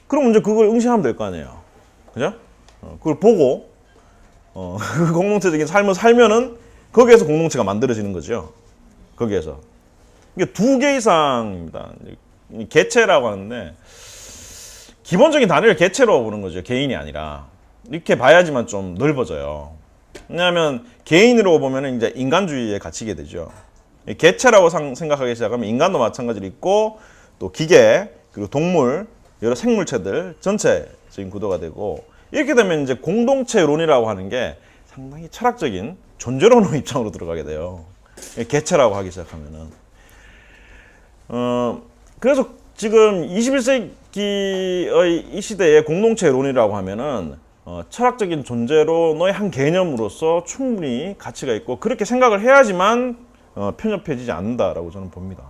그럼 이제 그걸 응시하면 될 거 아니에요. 그죠? 그걸 보고 그 공동체적인 삶을 살면은 거기에서 공동체가 만들어지는 거죠. 거기에서. 이게 2개 이상입니다. 개체라고 하는데 기본적인 단위를 개체로 보는 거죠. 개인이 아니라. 이렇게 봐야지만 좀 넓어져요. 왜냐하면 개인으로 보면 이제 인간주의에 갇히게 되죠. 개체라고 생각하기 시작하면 인간도 마찬가지로 있고 또 기계 그리고 동물 여러 생물체들 전체적인 구도가 되고 이렇게 되면 이제 공동체론이라고 하는 게 상당히 철학적인 존재론의 입장으로 들어가게 돼요. 개체라고 하기 시작하면은 그래서 지금 21세기의 이 시대의 공동체론이라고 하면은 철학적인 존재론의 한 개념으로서 충분히 가치가 있고 그렇게 생각을 해야지만 편협해지지 않는다라고 저는 봅니다.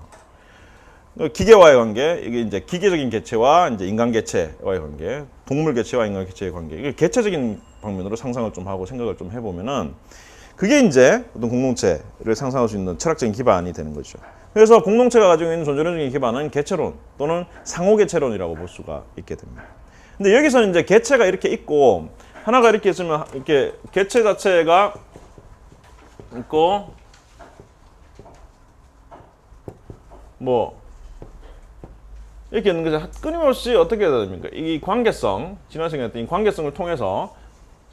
기계와의 관계, 이게 이제 기계적인 개체와 이제 인간 개체와의 관계, 동물 개체와 인간 개체의 관계, 이게 개체적인 방면으로 상상을 좀 하고 생각을 좀 해보면은 그게 이제 어떤 공동체를 상상할 수 있는 철학적인 기반이 되는 거죠. 그래서 공동체가 가지고 있는 존재론적인 기반은 개체론 또는 상호개체론이라고 볼 수가 있게 됩니다. 근데 여기서는 이제 개체가 이렇게 있고 하나가 이렇게 있으면 이렇게 개체 자체가 있고 뭐 이렇게 있는 것이 끊임없이 어떻게 해야 됩니까? 이 관계성, 지난 시간에 했던 이 관계성을 통해서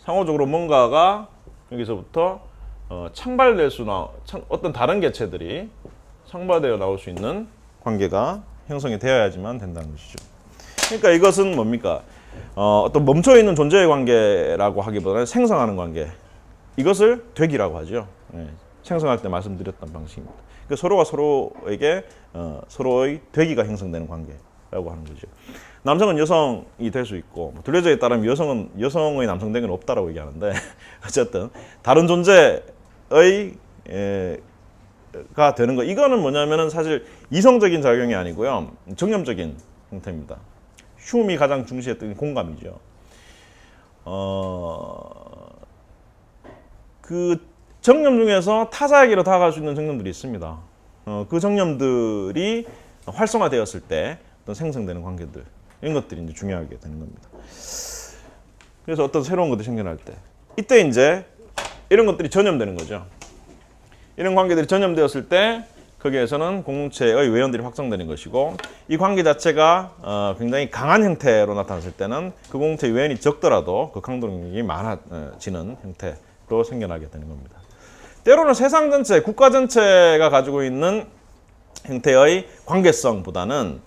상호적으로 뭔가가 여기서부터 창발될 수나 어떤 다른 개체들이 창발되어 나올 수 있는 관계가 형성이 되어야지만 된다는 것이죠. 그러니까 이것은 뭡니까? 어떤 멈춰있는 존재의 관계라고 하기보다는 생성하는 관계. 이것을 되기라고 하죠. 생성할 때 말씀드렸던 방식입니다. 그러니까 서로가 서로에게 서로의 되기가 형성되는 관계라고 하는 거죠. 남성은 여성이 될 수 있고 둘레저에 따르면 여성은 여성의 남성되기는 없다라고 얘기하는데 어쨌든 다른 존재의 가 되는 거. 이거는 뭐냐면은 사실 이성적인 작용이 아니고요. 정념적인 형태입니다. 흉이 가장 중시했던 공감이죠. 그 정념 중에서 타자에게로 다가갈 수 있는 정념들이 있습니다. 그 정념들이 활성화되었을 때 어떤 생성되는 관계들 이런 것들이 이제 중요하게 되는 겁니다. 그래서 어떤 새로운 것들이 생겨날 때 이때 이제 이런 것들이 전염되는 거죠. 이런 관계들이 전염되었을 때 거기에서는 공동체의 외연들이 확정되는 것이고 이 관계 자체가 굉장히 강한 형태로 나타났을 때는 그 공동체 외연이 적더라도 그 강도력이 많아지는 형태로 생겨나게 되는 겁니다. 때로는 세상 전체, 국가 전체가 가지고 있는 형태의 관계성보다는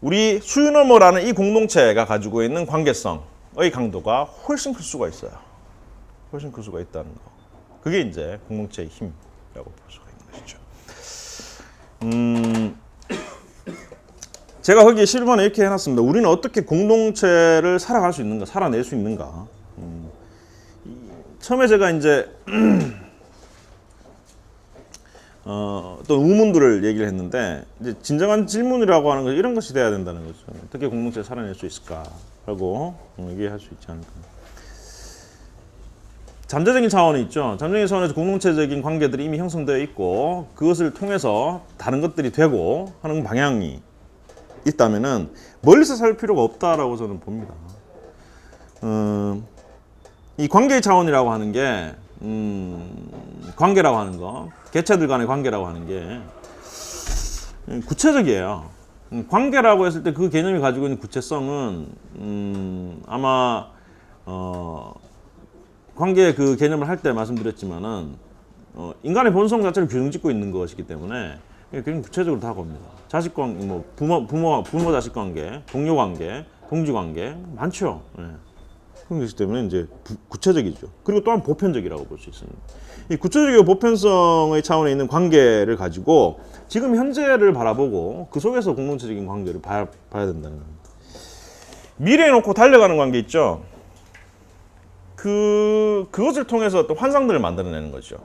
우리 수유너머라는 이 공동체가 가지고 있는 관계성의 강도가 훨씬 클 수가 있어요. 훨씬 클 수가 있다는 거. 그게 이제 공동체의 힘. 라고 볼 수가 있는 것이죠. 제가 거기에 실번에 이렇게 해놨습니다. 우리는 어떻게 공동체를 살아갈 수 있는가, 살아낼 수 있는가. 처음에 제가 이제 어떤 의문들을 얘기를 했는데 이제 진정한 질문이라고 하는 건 이런 것이 돼야 된다는 거죠. 어떻게 공동체를 살아낼 수 있을까라고 얘기할 수 있지 않을까. 잠재적인 차원이 있죠. 잠재적인 차원에서 공동체적인 관계들이 이미 형성되어 있고 그것을 통해서 다른 것들이 되고 하는 방향이 있다면은 멀리서 살 필요가 없다라고 저는 봅니다. 이 관계의 차원이라고 하는 게 관계라고 하는 거, 개체들 간의 관계라고 하는 게 구체적이에요. 관계라고 했을 때 그 개념이 가지고 있는 구체성은 아마 관계의 그 개념을 할 때 말씀드렸지만은 인간의 본성 자체를 규정짓고 있는 것이기 때문에 굉장히 구체적으로 다가옵니다. 자식 관계, 뭐 부모 자식 관계, 동료 관계, 동지 관계 많죠. 그런 것이기 때문에 이제 구체적이죠. 그리고 또한 보편적이라고 볼 수 있습니다. 이 구체적이고 보편성의 차원에 있는 관계를 가지고 지금 현재를 바라보고 그 속에서 공동체적인 관계를 봐야 된다는 겁니다. 미래에 놓고 달려가는 관계 있죠. 그것을 통해서 또 환상들을 만들어내는 거죠.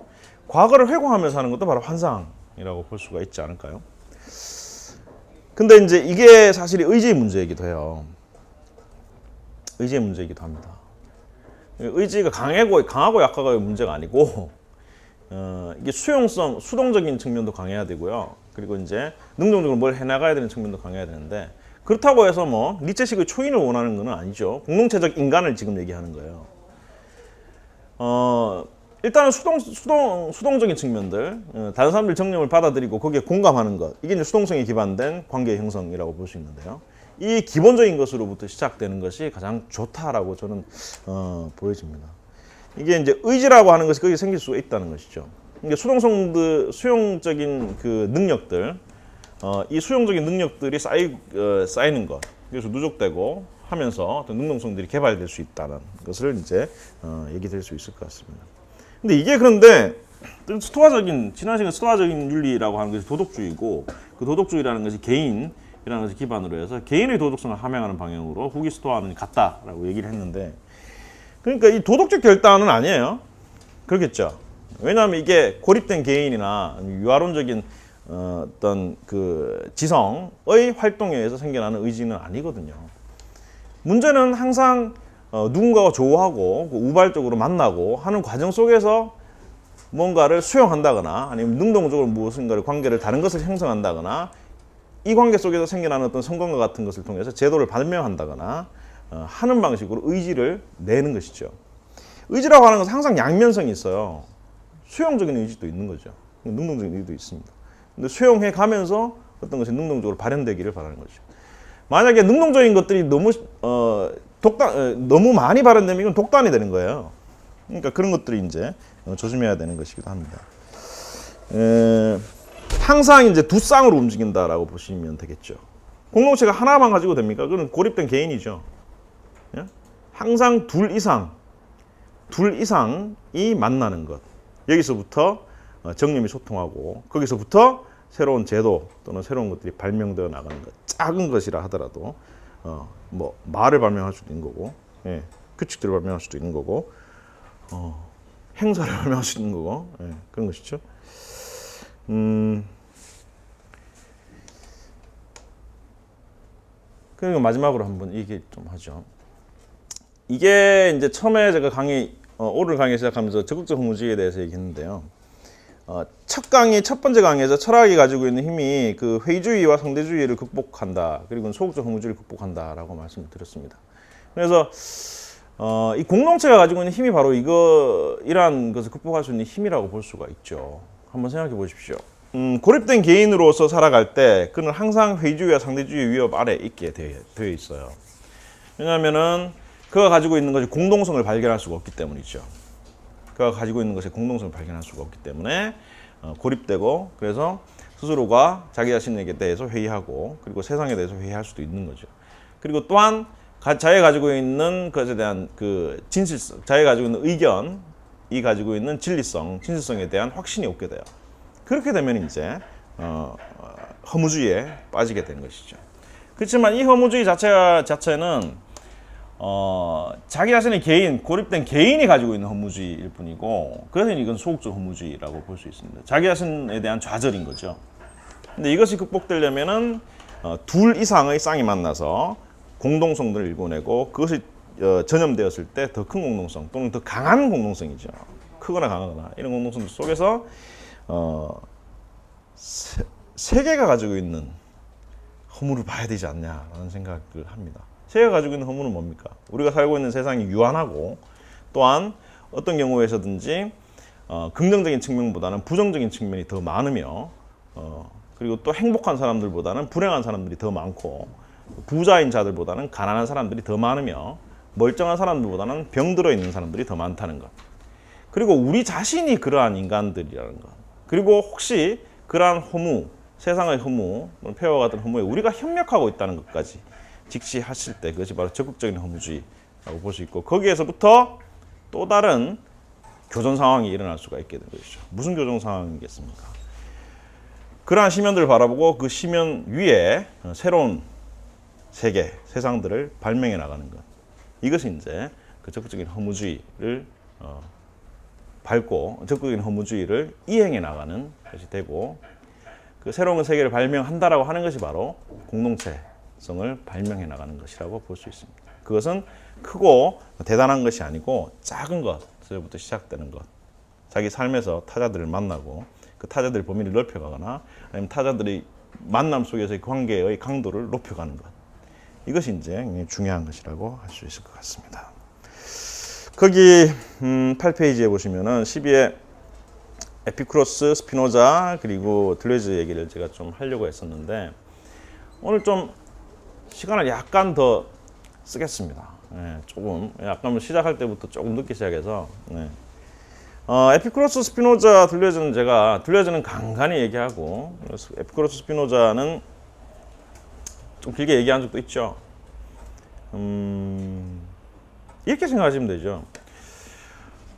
과거를 회고하면서 하는 것도 바로 환상이라고 볼 수가 있지 않을까요? 근데 이제 이게 사실 의지의 문제이기도 해요. 의지의 문제이기도 합니다. 의지가 강하고 약하고의 문제가 아니고, 이게 수동적인 측면도 강해야 되고요. 그리고 이제 능동적으로 뭘 해나가야 되는 측면도 강해야 되는데, 그렇다고 해서 뭐 니체식의 초인을 원하는 건 아니죠. 공동체적 인간을 지금 얘기하는 거예요. 일단은 수동적인 측면들, 다른 사람들 정념을 받아들이고 거기에 공감하는 것, 이게 이제 수동성에 기반된 관계 형성이라고 볼 수 있는데요. 이 기본적인 것으로부터 시작되는 것이 가장 좋다라고 저는 보여집니다. 이게 이제 의지라고 하는 것이 거기에 생길 수가 있다는 것이죠. 이게 수용적인 그 능력들, 이 수용적인 능력들이 쌓이는 것, 그래서 누적되고 하면서 어떤 능동성들이 개발될 수 있다는 것을 이제 얘기될 수 있을 것 같습니다. 근데 이게 그런데 지난 시간 스토아적인 윤리라고 하는 것이 도덕주의고, 그 도덕주의라는 것이 개인이라는 것을 기반으로 해서 개인의 도덕성을 함양하는 방향으로 후기 스토아는 같다라고 얘기를 했는데, 그러니까 이 도덕적 결단은 아니에요. 그렇겠죠. 왜냐하면 이게 고립된 개인이나 유아론적인 어떤 그 지성의 활동에 의해서 생겨나는 의지는 아니거든요. 문제는 항상 누군가가 좋아하고 우발적으로 만나고 하는 과정 속에서 뭔가를 수용한다거나 아니면 능동적으로 무엇인가를 관계를 다른 것을 형성한다거나 이 관계 속에서 생겨나는 어떤 성공과 같은 것을 통해서 제도를 발명한다거나 하는 방식으로 의지를 내는 것이죠. 의지라고 하는 것은 항상 양면성이 있어요. 수용적인 의지도 있는 거죠. 능동적인 의지도 있습니다. 근데 수용해 가면서 어떤 것이 능동적으로 발현되기를 바라는 거죠. 만약에 능동적인 것들이 너무 많이 발현되면 이건 독단이 되는 거예요. 그러니까 그런 것들이 이제 조심해야 되는 것이기도 합니다. 항상 이제 두 쌍으로 움직인다라고 보시면 되겠죠. 공동체가 하나만 가지고 됩니까? 그건 고립된 개인이죠. 예? 항상 둘 이상이 만나는 것. 여기서부터 정념이 소통하고 거기서부터 새로운 제도 또는 새로운 것들이 발명되어 나가는 것. 작은 것이라 하더라도 뭐 말을 발명할 수도 있는 거고, 예, 규칙들을 발명할 수도 있는 거고, 행사를 발명할 수도 있는 거고, 예, 그런 것이죠. 그리고 마지막으로 한번 얘기 좀 하죠. 이게 이제 처음에 제가 오늘 강의 시작하면서 적극적 허무주의에 대해서 얘기했는데요. 첫 번째 강의에서 철학이 가지고 있는 힘이 그 회의주의와 상대주의를 극복한다. 그리고 소극적 허무주의를 극복한다라고 말씀을 드렸습니다. 그래서 이 공동체가 가지고 있는 힘이 바로 이러한 것을 극복할 수 있는 힘이라고 볼 수가 있죠. 한번 생각해 보십시오. 고립된 개인으로서 살아갈 때 그는 항상 회의주의와 상대주의 위협 아래 있게 되어 있어요. 왜냐하면은 그가 가지고 있는 것이 공동성을 발견할 수가 없기 때문이죠. 그가 가지고 있는 것에 공동성을 발견할 수가 없기 때문에 고립되고, 그래서 스스로가 자기 자신에게 대해서 회의하고 그리고 세상에 대해서 회의할 수도 있는 거죠. 그리고 또한 자기가 가지고 있는 것에 대한 그 진실성, 자기가 가지고 있는 의견이 가지고 있는 진리성, 진실성에 대한 확신이 없게 돼요. 그렇게 되면 이제 허무주의에 빠지게 된 것이죠. 그렇지만 이 허무주의 자체는 자기 자신의 고립된 개인이 가지고 있는 허무주의일 뿐이고, 그래서 이건 소극적 허무주의라고 볼 수 있습니다. 자기 자신에 대한 좌절인 거죠. 근데 이것이 극복되려면은 둘 이상의 쌍이 만나서 공동성들을 일궈내고, 그것이 전염되었을 때 더 큰 공동성 또는 더 강한 공동성이죠. 크거나 강하거나 이런 공동성들 속에서 세계가 가지고 있는 허물을 봐야 되지 않냐라는 생각을 합니다. 세계가 가지고 있는 허물은 뭡니까? 우리가 살고 있는 세상이 유한하고, 또한 어떤 경우에서든지 긍정적인 측면보다는 부정적인 측면이 더 많으며, 그리고 또 행복한 사람들보다는 불행한 사람들이 더 많고, 부자인 자들보다는 가난한 사람들이 더 많으며, 멀쩡한 사람들보다는 병들어 있는 사람들이 더 많다는 것. 그리고 우리 자신이 그러한 인간들이라는 것. 그리고 혹시 그러한 허무, 세상의 허무, 폐허와 같은 허무에 우리가 협력하고 있다는 것까지 직시하실 때, 그것이 바로 적극적인 허무주의라고 볼 수 있고, 거기에서부터 또 다른 교전 상황이 일어날 수가 있게 된 것이죠. 무슨 교전 상황이겠습니까? 그러한 시면들을 바라보고 그 시면 위에 새로운 세계, 세상들을 발명해 나가는 것. 이것이 이제 그 적극적인 허무주의를 밟고 적극적인 허무주의를 이행해 나가는 것이 되고, 그 새로운 세계를 발명한다라고 하는 것이 바로 공동체성을 발명해 나가는 것이라고 볼 수 있습니다. 그것은 크고 대단한 것이 아니고 작은 것부터 시작되는 것. 자기 삶에서 타자들을 만나고 그 타자들의 범위를 넓혀가거나, 아니면 타자들의 만남 속에서의 관계의 강도를 높여가는 것. 이것이 이제 굉장히 중요한 것이라고 할 수 있을 것 같습니다. 거기 8페이지에 보시면은 12에 에피쿠로스, 스피노자 그리고 들레즈 얘기를 제가 좀 하려고 했었는데 오늘 좀 시간을 약간 더 쓰겠습니다. 조금 약간 시작할 때부터 조금 늦게 시작해서 에피쿠로스, 스피노자, 들레즈는 제가 들레즈는 간간히 얘기하고 에피쿠로스, 스피노자는 좀 길게 얘기한 적도 있죠. 이렇게 생각하시면 되죠.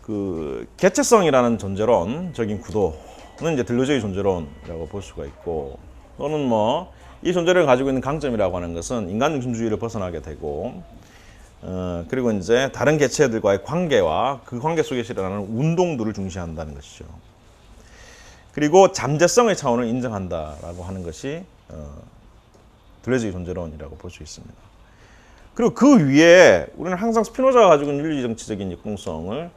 그 개체성이라는 존재론적인 구도는 이제 들레즈의 존재론이라고 볼 수가 있고 또는 뭐 이 존재를 가지고 있는 강점이라고 하는 것은 인간 중심주의를 벗어나게 되고 그리고 이제 다른 개체들과의 관계와 그 관계 속에서 일어나는 운동들을 중시한다는 것이죠. 그리고 잠재성의 차원을 인정한다라고 하는 것이 들레즈의 존재론이라고 볼 수 있습니다. 그리고 그 위에 우리는 항상 스피노자가 가지고 있는 윤리정치적인 역동성을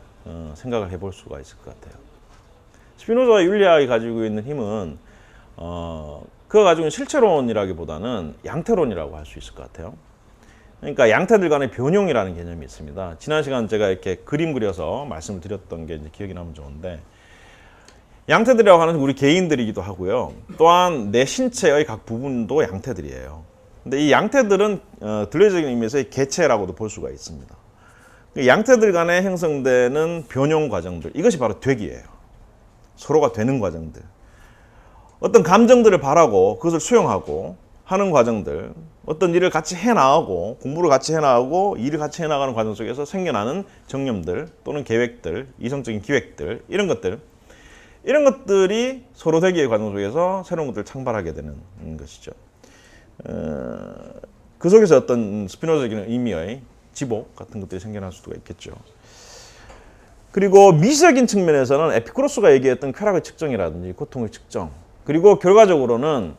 생각을 해볼 수가 있을 것 같아요. 스피노자와 윤리학이 가지고 있는 힘은 그가 가지고 있는 실체론이라기보다는 양태론이라고 할 수 있을 것 같아요. 그러니까 양태들 간의 변용이라는 개념이 있습니다. 지난 시간 제가 이렇게 그림 그려서 말씀을 드렸던 게 이제 기억이 나면 좋은데 양태들이라고 하는 우리 개인들이기도 하고요. 또한 내 신체의 각 부분도 양태들이에요. 근데 이 양태들은 들레즈적인 의미에서의 개체라고도 볼 수가 있습니다. 양태들 간에 형성되는 변용 과정들, 이것이 바로 되기예요. 서로가 되는 과정들. 어떤 감정들을 바라고 그것을 수용하고 하는 과정들, 어떤 일을 같이 해나가고 공부를 같이 해나가고 일을 같이 해나가는 과정 속에서 생겨나는 정념들 또는 계획들, 이성적인 기획들 이런 것들이 서로 되기의 과정 속에서 새로운 것들을 창발하게 되는 것이죠. 그 속에서 어떤 스피노자적인 의미의 지복 같은 것들이 생겨날 수도 있겠죠. 그리고 미시적인 측면에서는 에피쿠로스가 얘기했던 쾌락의 측정이라든지 고통의 측정, 그리고 결과적으로는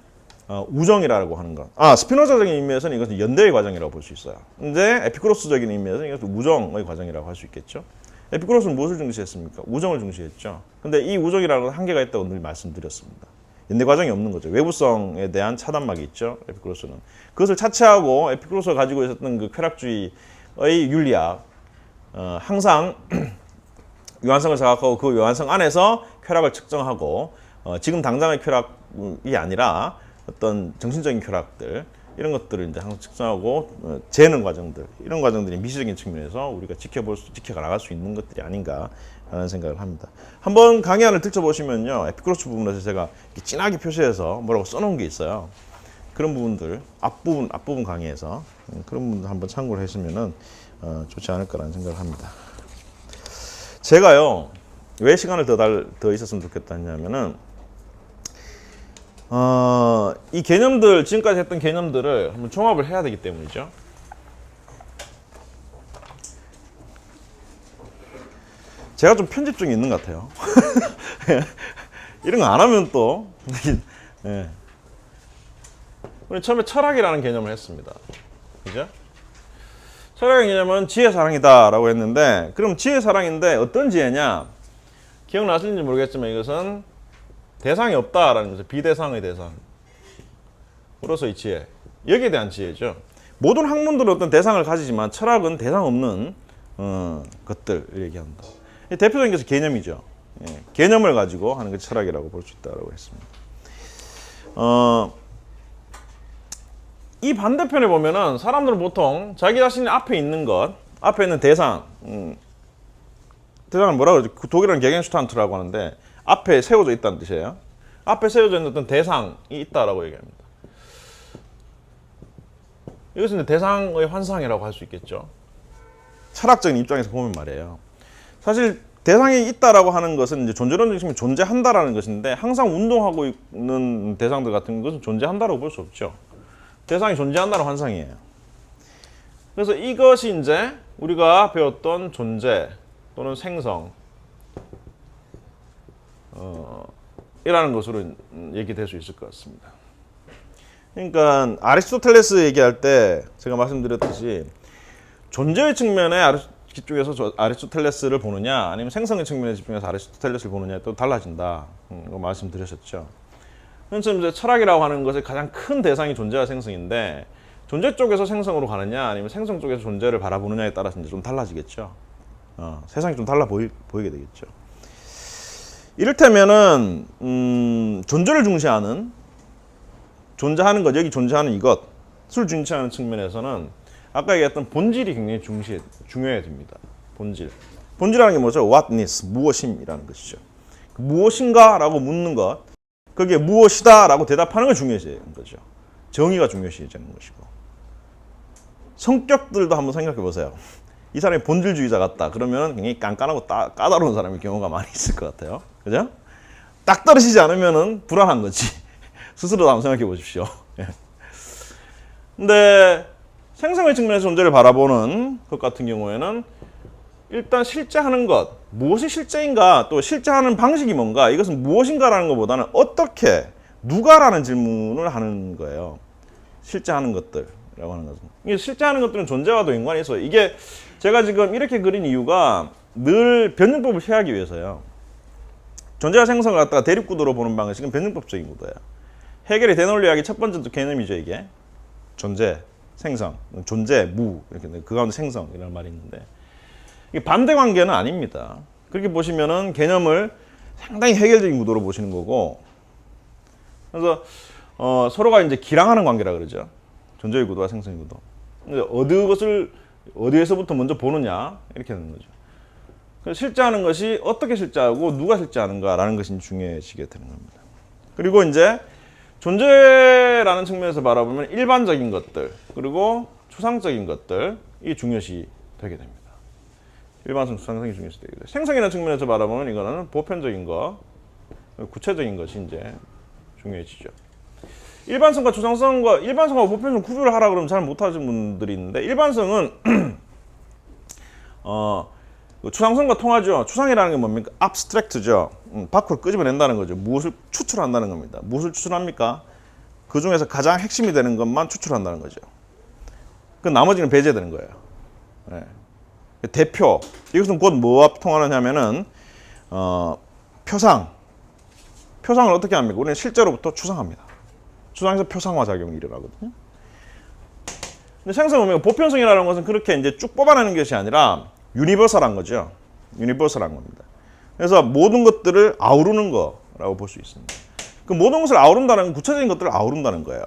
우정이라고 하는 것. 스피노자적인 의미에서는 이것은 연대의 과정이라고 볼 수 있어요. 근데 에피쿠로스적인 의미에서는 이것은 우정의 과정이라고 할 수 있겠죠. 에피쿠로스는 무엇을 중시했습니까? 우정을 중시했죠. 근데 이 우정이라는 건 한계가 있다고 늘 말씀드렸습니다. 연대 과정이 없는 거죠. 외부성에 대한 차단막이 있죠. 에피쿠로스는. 그것을 차치하고 에피쿠로스가 가지고 있었던 그 쾌락주의의 윤리학, 항상 유한성을 자각하고 그 유한성 안에서 쾌락을 측정하고 지금 당장의 쾌락이 아니라 어떤 정신적인 쾌락들 이런 것들을 이제 항상 측정하고 재는 과정들 이런 과정들이 미시적인 측면에서 우리가 지켜가 나갈 수 있는 것들이 아닌가라는 생각을 합니다. 한번 강의안을 들춰보시면요, 에피쿠로스 부분에서 제가 진하게 표시해서 뭐라고 써놓은 게 있어요. 그런 부분들 앞부분 강의에서 그런 부분들 한번 참고를 했으면은 좋지 않을까라는 생각을 합니다. 제가요 왜 시간을 더 있었으면 좋겠다 했냐면은 이 개념들 지금까지 했던 개념들을 한번 종합을 해야 되기 때문이죠. 제가 좀 편집증이 있는 것 같아요. 이런 거 안 하면 또 네. 우리 처음에 철학이라는 개념을 했습니다. 그죠? 철학의 개념은 지혜 사랑이다라고 했는데, 그럼 지혜 사랑인데 어떤 지혜냐? 기억나실지 모르겠지만 이것은 대상이 없다라는 거죠. 비대상의 대상으로서의 지혜. 여기에 대한 지혜죠. 모든 학문들은 어떤 대상을 가지지만 철학은 대상 없는 것들을 얘기한다. 대표적인 것이 개념이죠. 개념을 가지고 하는 것이 철학이라고 볼 수 있다고 했습니다. 이 반대편에 보면은 사람들은 보통 자기 자신이 앞에 있는 것, 앞에 있는 대상, 대상을 뭐라 그러죠? 독일어는 게겐슈탄트라고 하는데 앞에 세워져 있다는 뜻이에요. 앞에 세워져 있는 어떤 대상이 있다라고 얘기합니다. 이것은 이제 대상의 환상이라고 할 수 있겠죠. 철학적인 입장에서 보면 말이에요. 사실 대상이 있다라고 하는 것은 이제 존재론적인 측면에 존재한다라는 것인데, 항상 운동하고 있는 대상들 같은 것은 존재한다라고 볼 수 없죠. 대상이 존재한다는 환상이에요. 그래서 이것이 이제 우리가 배웠던 존재 또는 생성 이라는 것으로 얘기될 수 있을 것 같습니다. 그러니까 아리스토텔레스 얘기할 때 제가 말씀드렸듯이 존재의 측면에 집중해서 아리스토텔레스를 보느냐, 아니면 생성의 측면에 집중해서 아리스토텔레스를 보느냐에 또 달라진다. 그 말씀드렸었죠. 그래서 이제 철학이라고 하는 것의 가장 큰 대상이 존재와 생성인데, 존재 쪽에서 생성으로 가느냐 아니면 생성 쪽에서 존재를 바라보느냐에 따라서 이제 좀 달라지겠죠. 세상이 좀 달라 보이게 되겠죠. 이를테면은 존재를 중시하는 존재하는 것, 여기 존재하는 이것을 중시하는 측면에서는 아까 얘기했던 본질이 굉장히 중요해야 됩니다. 본질이라는 게 뭐죠? whatness, 무엇임이라는 것이죠. 무엇인가라고 묻는 것, 거기에 무엇이다라고 대답하는 걸 중요시하는 거죠. 정의가 중요시해지는 것이고. 성격들도 한번 생각해 보세요. 이 사람이 본질주의자 같다. 그러면 굉장히 깐깐하고 까다로운 사람의 경우가 많이 있을 것 같아요. 그죠? 딱 떨어지지 않으면은 불안한 거지. 스스로도 한번 생각해 보십시오. 근데 생성의 측면에서 존재를 바라보는 것 같은 경우에는 일단 실제 하는 것, 무엇이 실제인가, 또 실제 하는 방식이 뭔가, 이것은 무엇인가라는 것보다는 어떻게, 누가라는 질문을 하는 거예요. 실제 하는 것들이라고 하는 것은. 이게 실제 하는 것들은 존재와도 연관이 있어요. 이게 제가 지금 이렇게 그린 이유가 늘 변증법을 취하기 위해서요. 존재와 생성을 갖다가 대립구도로 보는 방식은 변증법적인 구도예요. 해겔의 대논리학의 첫 번째 개념이죠, 이게. 존재, 생성, 존재, 무, 이렇게 그 가운데 생성 이런 말이 있는데 이게 반대 관계는 아닙니다. 그렇게 보시면은 개념을 상당히 해결적인 구도로 보시는 거고, 그래서 서로가 이제 기량하는 관계라 그러죠. 존재의 구도와 생성의 구도. 어느 것을 어디에서부터 먼저 보느냐 이렇게 되는 거죠. 그래서 실제하는 것이 어떻게 실제하고 누가 실제하는가라는 것이 중요해지게 되는 겁니다. 그리고 이제 존재라는 측면에서 바라보면 일반적인 것들 그리고 추상적인 것들이 중요시 되게 됩니다. 일반성, 추상성이 중요시 되게 돼요. 생성이라는 측면에서 바라보면 이거는 보편적인 것, 구체적인 것이 이제 중요해지죠. 일반성과 추상성과 일반성과 보편성 구별을 하라 그러면 잘 못하시는 분들이 있는데 일반성은 추상성과 통하죠. 추상이라는 게 뭡니까? abstract죠. 밖으로 끄집어낸다는 거죠. 무엇을 추출한다는 겁니다. 무엇을 추출합니까? 그 중에서 가장 핵심이 되는 것만 추출한다는 거죠. 그 나머지는 배제되는 거예요. 네. 대표. 이것은 곧 뭐와 통하느냐면은 표상. 표상을 어떻게 합니까? 우리는 실제로부터 추상합니다. 추상에서 표상화 작용이 일어나거든요. 근데 생성은 보편성이라는 것은 그렇게 이제 쭉 뽑아내는 것이 아니라 유니버설한 거죠. 유니버설한 겁니다. 그래서 모든 것들을 아우르는 거라고 볼 수 있습니다. 그 모든 것을 아우른다는 건 구체적인 것들을 아우른다는 거예요.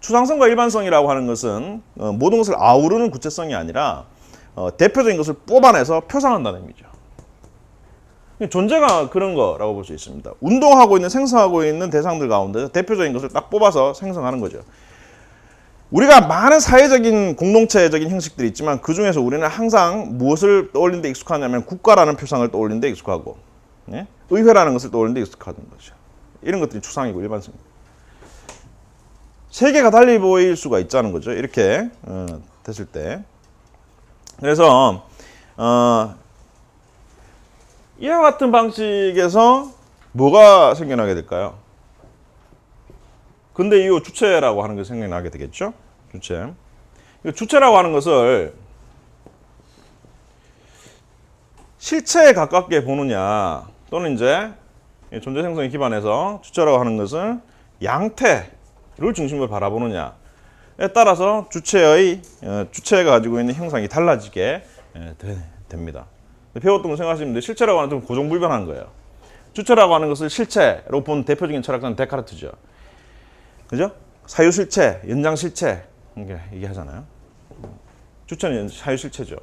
추상성과 일반성이라고 하는 것은 모든 것을 아우르는 구체성이 아니라 대표적인 것을 뽑아내서 표상한다는 의미죠. 존재가 그런 거라고 볼 수 있습니다. 운동하고 있는 생성하고 있는 대상들 가운데 대표적인 것을 딱 뽑아서 생성하는 거죠. 우리가 많은 사회적인 공동체적인 형식들이 있지만 그 중에서 우리는 항상 무엇을 떠올리는 데 익숙하냐면 국가라는 표상을 떠올리는 데 익숙하고 의회라는 것을 떠올리는 데 익숙한 거죠. 이런 것들이 추상이고 일반성입니다. 세계가 달리 보일 수가 있다는 거죠. 이렇게 됐을 때. 그래서 이와 같은 방식에서 뭐가 생겨나게 될까요? 근대 이후 주체라고 하는 것이 생겨나게 되겠죠. 주체. 주체라고 하는 것을 실체에 가깝게 보느냐 또는 이제 존재 생성에 기반해서 주체라고 하는 것을 양태를 중심으로 바라보느냐에 따라서 주체가 가지고 있는 형상이 달라지게 됩니다. 배웠던 거 생각하시면 실체라고 하는 것은 고정불변한 거예요. 주체라고 하는 것을 실체로 본 대표적인 철학자는 데카르트죠. 그죠? 사유실체, 연장실체 이렇게 얘기하잖아요. 주체는 사유실체죠.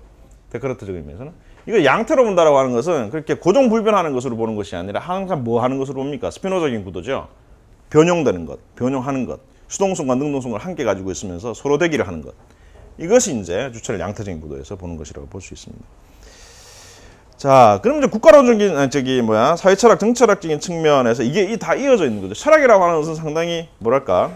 데카르트적 의미에서는. 이거 양태로 본다라고 하는 것은 그렇게 고정불변하는 것으로 보는 것이 아니라 항상 뭐 하는 것으로 봅니까? 스피노적인 구도죠. 변형되는 것, 변형하는 것, 수동성과 능동성을 함께 가지고 있으면서 서로 대기를 하는 것. 이것이 이제 주체를 양태적인 구도에서 보는 것이라고 볼 수 있습니다. 자, 그럼 이제 국가론적인 사회철학, 정치철학적인 측면에서 이게 다 이어져 있는 거죠. 철학이라고 하는 것은 상당히 뭐랄까,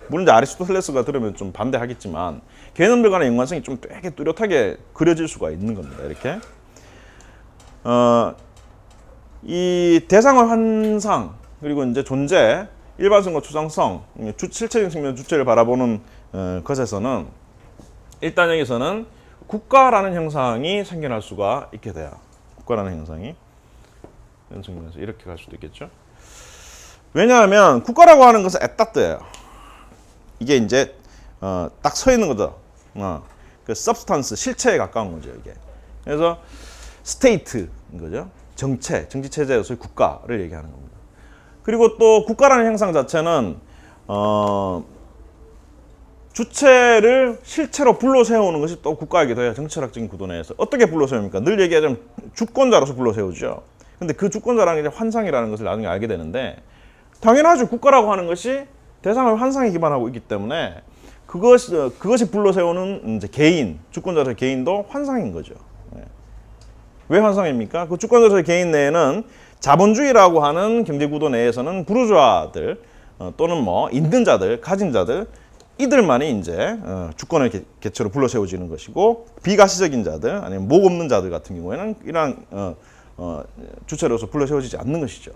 물론 이제 아리스토텔레스가 들으면 좀 반대하겠지만 개념들 간의 연관성이 좀 되게 뚜렷하게 그려질 수가 있는 겁니다. 이렇게 이 대상의 환상 그리고 이제 존재, 일반성과 추상성, 실체적인 측면 주체를 바라보는 것에서는 일단 여기서는 국가라는 형상이 생겨날 수가 있게 돼요. 국가라는 형상이 이런 측면에서 이렇게 갈 수도 있겠죠. 왜냐하면 국가라고 하는 것은 에따트예요. 이게 이제 딱 서 있는 거죠. 그 substance, 실체에 가까운 거죠, 이게. 그래서 state인 거죠. 정체, 정치 체제에서의 국가를 얘기하는 겁니다. 그리고 또 국가라는 형상 자체는 주체를 실체로 불러 세우는 것이 또 국가이기도 해요. 정치학적인 구도 내에서. 어떻게 불러 세웁니까? 늘 얘기하자면 주권자로서 불러 세우죠. 근데 그 주권자라는 게 환상이라는 것을 나중에 알게 되는데, 당연하죠. 국가라고 하는 것이 대상을 환상에 기반하고 있기 때문에 그것이 불러 세우는 이제 개인, 주권자로서의 개인도 환상인 거죠. 왜 환상입니까? 그 주권자로서의 개인 내에는 자본주의라고 하는 경제 구도 내에서는 부르주아들 또는 뭐 있는 자들, 가진 자들, 이들만이 이제 주권의 개체로 불러 세워지는 것이고, 비가시적인 자들 아니면 목 없는 자들 같은 경우에는 이러한 주체로서 불러 세워지지 않는 것이죠.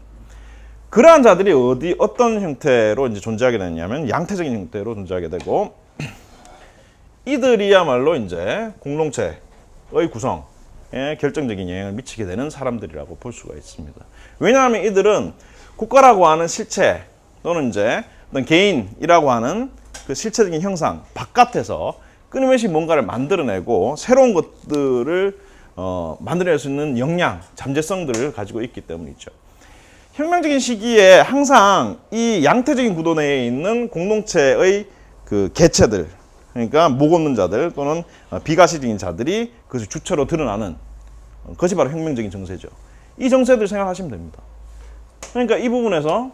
그러한 자들이 어떤 형태로 이제 존재하게 되냐면 양태적인 형태로 존재하게 되고, 이들이야말로 이제 공동체의 구성에 결정적인 영향을 미치게 되는 사람들이라고 볼 수가 있습니다. 왜냐하면 이들은 국가라고 하는 실체 또는 이제 어떤 개인이라고 하는 그 실체적인 형상 바깥에서 끊임없이 뭔가를 만들어내고 새로운 것들을 만들어낼 수 있는 역량, 잠재성들을 가지고 있기 때문이죠. 혁명적인 시기에 항상 이 양태적인 구도 내에 있는 공동체의 그 개체들, 그러니까 목 없는 자들 또는 비가시적인 자들이 그것을 주체로 드러나는 그것이 바로 혁명적인 정세죠. 이 정세들 생각하시면 됩니다. 그러니까 이 부분에서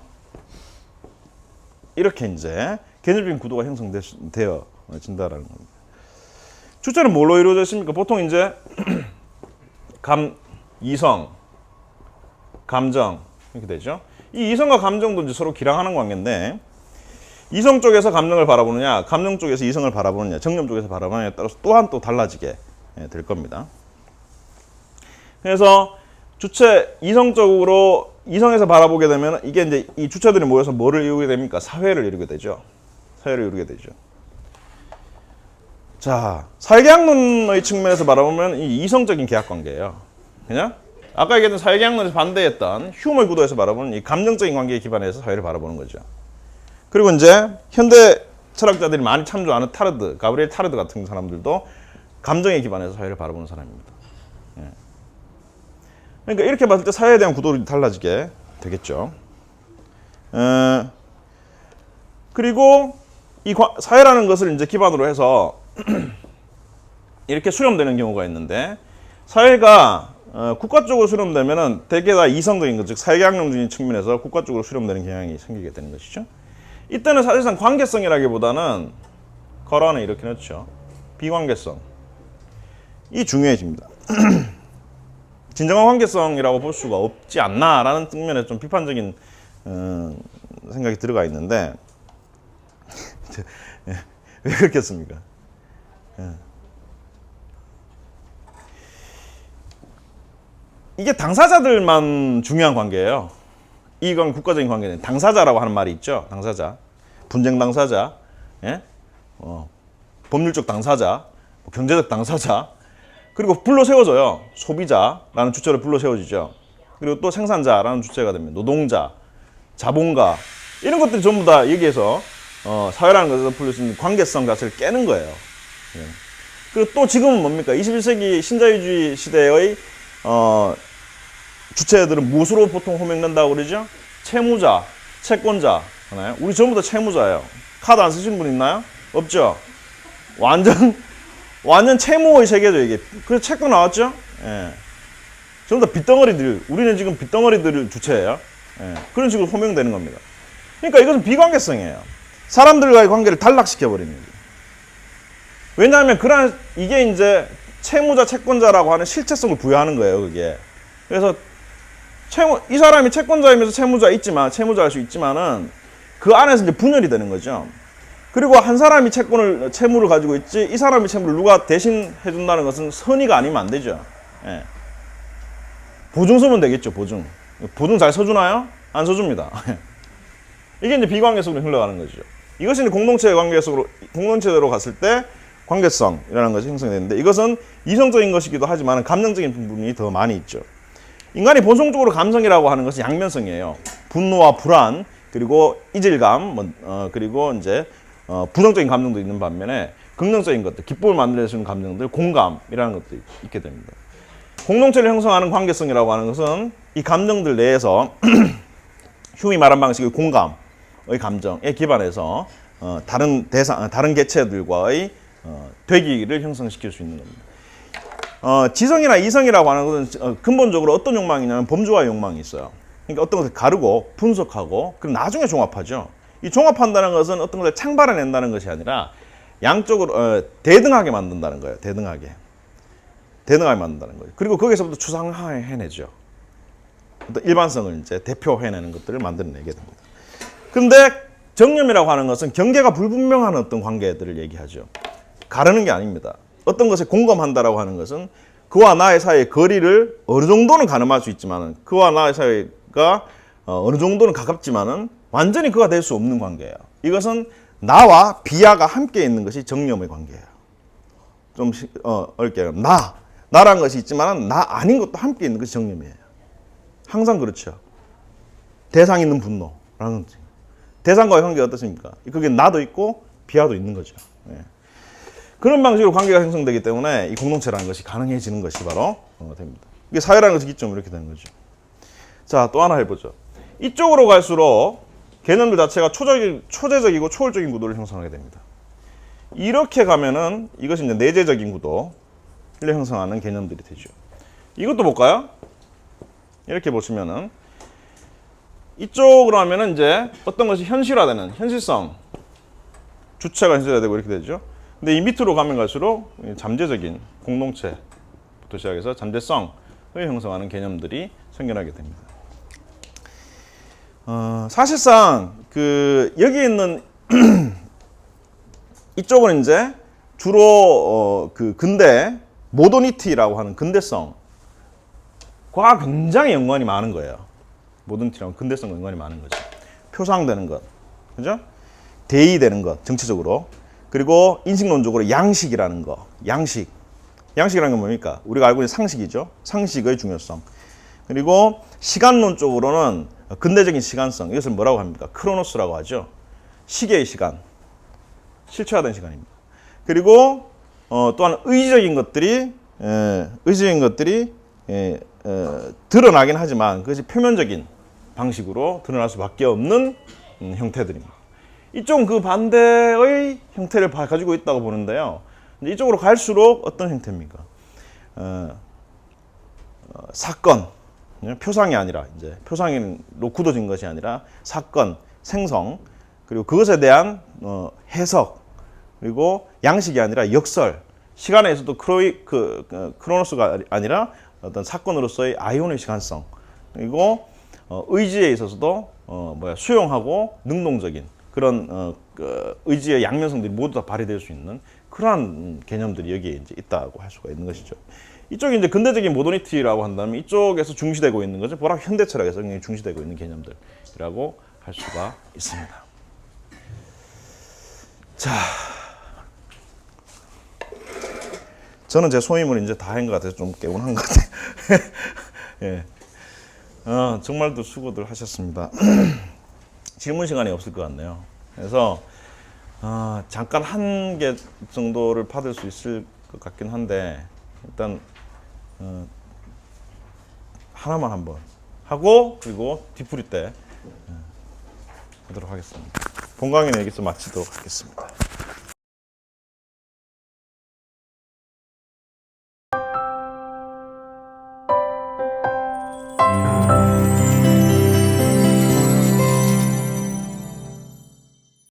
이렇게 이제 개념적인 구도가 형성되어진다라는 겁니다. 주체는 뭘로 이루어져 있습니까? 보통 이제 이성, 감정 이렇게 되죠. 이 이성과 감정도 이제 서로 기량하는 관계인데, 이성 쪽에서 감정을 바라보느냐, 감정 쪽에서 이성을 바라보느냐, 정념 쪽에서 바라보느냐에 따라서 또한 또 달라지게 될 겁니다. 그래서 주체 이성적으로 이성에서 바라보게 되면 이게 이제 이 주체들이 모여서 뭐를 이루게 됩니까? 사회를 이루게 되죠. 사회를 이루게 되죠. 자, 사회계약론의 측면에서 바라보면 이 이성적인 계약관계예요. 그냥 아까 얘기했던 사회계약론에서 반대했던 휴머의 구도에서 바라보는 이 감정적인 관계에 기반해서 사회를 바라보는 거죠. 그리고 이제 현대 철학자들이 많이 참조하는 타르드, 가브리엘 타르드 같은 사람들도 감정에 기반해서 사회를 바라보는 사람입니다. 그러니까 이렇게 봤을 때 사회에 대한 구도를 달라지게 되겠죠. 그리고 이 사회라는 것을 이제 기반으로 해서 이렇게 수렴되는 경우가 있는데, 사회가 국가 쪽으로 수렴되면은 대개 다 이성적인 것, 즉 사회계약론적인 측면에서 국가 쪽으로 수렴되는 경향이 생기게 되는 것이죠. 이때는 사실상 관계성이라기보다는 거란을 이렇게 넣죠. 비관계성. 이 중요해집니다. 진정한 관계성이라고 볼 수가 없지 않나라는 측면에 좀 비판적인 생각이 들어가 있는데 왜 그렇겠습니까? 이게 당사자들만 중요한 관계예요. 이건 국가적인 관계는 당사자라고 하는 말이 있죠. 당사자, 분쟁 당사자, 예? 법률적 당사자, 경제적 당사자, 그리고 불러 세워져요. 소비자라는 주체로 불러 세워지죠. 그리고 또 생산자라는 주체가 됩니다. 노동자, 자본가, 이런 것들이 전부 다 여기에서 사회라는 것에서 풀릴 수 있는 관계성 자체를 깨는 거예요. 예. 그리고 또 지금은 뭡니까? 21세기 신자유주의 시대의 주체들은 무엇으로 보통 호명된다고 그러죠? 채무자, 채권자. 하나요? 우리 전부 다 채무자예요. 카드 안 쓰시는 분 있나요? 없죠? 완전 채무의 세계죠, 이게. 그래서 책도 나왔죠? 예. 전부 다 빚덩어리들, 우리는 지금 빚덩어리들 주체예요. 예. 그런 식으로 호명되는 겁니다. 그러니까 이것은 비관계성이에요. 사람들과의 관계를 단락시켜버리는 거예요. 왜냐하면 이게 이제 채무자, 채권자라고 하는 실체성을 부여하는 거예요, 그게. 그래서 이 사람이 채권자이면서 채무자일 수 있지만은 그 안에서 이제 분열이 되는 거죠. 그리고 한 사람이 채무를 가지고 있지, 이 사람이 채무를 누가 대신 해준다는 것은 선의가 아니면 안 되죠. 예. 보증 서면 되겠죠, 보증. 보증 잘 서주나요? 안 서줍니다. 이게 이제 비관계성으로 흘러가는 거죠. 이것이 이제 공동체로 갔을 때 관계성이라는 것이 형성되는데, 이것은 이성적인 것이기도 하지만 감정적인 부분이 더 많이 있죠. 인간이 본성적으로 감성이라고 하는 것은 양면성이에요. 분노와 불안, 그리고 이질감, 그리고 이제 부정적인 감정도 있는 반면에 긍정적인 것들, 기쁨을 만들어주는 감정들, 공감이라는 것도 있게 됩니다. 공동체를 형성하는 관계성이라고 하는 것은 이 감정들 내에서 흉이 말한 방식의 공감의 감정에 기반해서 다른 개체들과의 되기를 형성시킬 수 있는 겁니다. 지성이나 이성이라고 하는 것은 근본적으로 어떤 욕망이냐면 범주화 욕망이 있어요. 그러니까 어떤 것을 가르고 분석하고 그럼 나중에 종합하죠. 이 종합한다는 것은 어떤 것을 창발해낸다는 것이 아니라 양쪽으로 대등하게 만든다는 거예요. 대등하게 만든다는 거예요. 그리고 거기서부터 추상화해내죠. 어떤 일반성을 이제 대표해내는 것들을 만들어내게 됩니다. 근데 정념이라고 하는 것은 경계가 불분명한 어떤 관계들을 얘기하죠. 가르는 게 아닙니다. 어떤 것에 공감한다라고 하는 것은 그와 나의 사이의 거리를 어느 정도는 가늠할 수 있지만은 그와 나의 사이가 어느 정도는 가깝지만은 완전히 그가 될 수 없는 관계예요. 이것은 나와 비아가 함께 있는 것이 정념의 관계예요. 좀 어렵게 나라는 것이 있지만은 나 아닌 것도 함께 있는 것이 정념이에요. 항상 그렇죠. 대상 있는 분노라는 거지. 대상과의 관계가 어떻습니까? 그게 나도 있고 비아도 있는 거죠. 네. 그런 방식으로 관계가 형성되기 때문에 이 공동체라는 것이 가능해지는 것이 바로 됩니다. 이게 사회라는 것의 기점으로 이렇게 되는 거죠. 자, 또 하나 해보죠. 이쪽으로 갈수록 개념들 자체가 초제적이고 초월적인 구도를 형성하게 됩니다. 이렇게 가면은 이것이 이제 내재적인 구도를 형성하는 개념들이 되죠. 이것도 볼까요? 이렇게 보시면은 이쪽으로 하면은 이제 어떤 것이 현실화되는 현실성 주체가 현실화되고 이렇게 되죠. 근데 이 밑으로 가면 갈수록 잠재적인 공동체부터 시작해서 잠재성을 형성하는 개념들이 생겨나게 됩니다. 사실상 여기 있는 이쪽은 이제 주로 근대 모더니티라고 하는 근대성과 굉장히 연관이 많은 거예요. 모더니티라고 근대성과 연관이 많은 거죠. 표상되는 것, 그죠? 대의되는 것, 정치적으로. 그리고 인식론적으로 양식이라는 거, 양식이라는 건 뭡니까? 우리가 알고 있는 상식이죠. 상식의 중요성. 그리고 시간론적으로는 근대적인 시간성, 이것을 뭐라고 합니까? 크로노스라고 하죠. 시계의 시간, 실체화된 시간입니다. 그리고 또한 의지적인 것들이 드러나긴 하지만 그것이 표면적인 방식으로 드러날 수밖에 없는 형태들입니다. 이쪽은 그 반대의 형태를 가지고 있다고 보는데요. 이쪽으로 갈수록 어떤 형태입니까? 사건, 표상이 아니라 이제 표상으로 굳어진 것이 아니라 사건, 생성, 그리고 그것에 대한 해석, 그리고 양식이 아니라 역설, 시간에서도 크로노스가 아니라 어떤 사건으로서의 아이온의 시간성, 그리고 의지에 있어서도 수용하고 능동적인 그런 의지의 양면성들이 모두 다 발휘될 수 있는 그러한 개념들이 여기에 이제 있다고 할 수가 있는 것이죠. 이쪽이 이제 근대적인 모더니티라고 한다면 이쪽에서 중시되고 있는 것은 보라 현대 철학에서 굉장히 중시되고 있는 개념들이라고 할 수가 있습니다. 자, 저는 제 소임을 이제 다 한 것 같아서 좀 개운한 것 같아요. 예. 정말도 수고들 하셨습니다. 질문 시간이 없을 것 같네요. 그래서 잠깐 한 개 정도를 받을 수 있을 것 같긴 한데 일단 하나만 한번 하고 그리고 뒤풀이 때 하도록 하겠습니다. 본 강의는 여기서 마치도록 하겠습니다.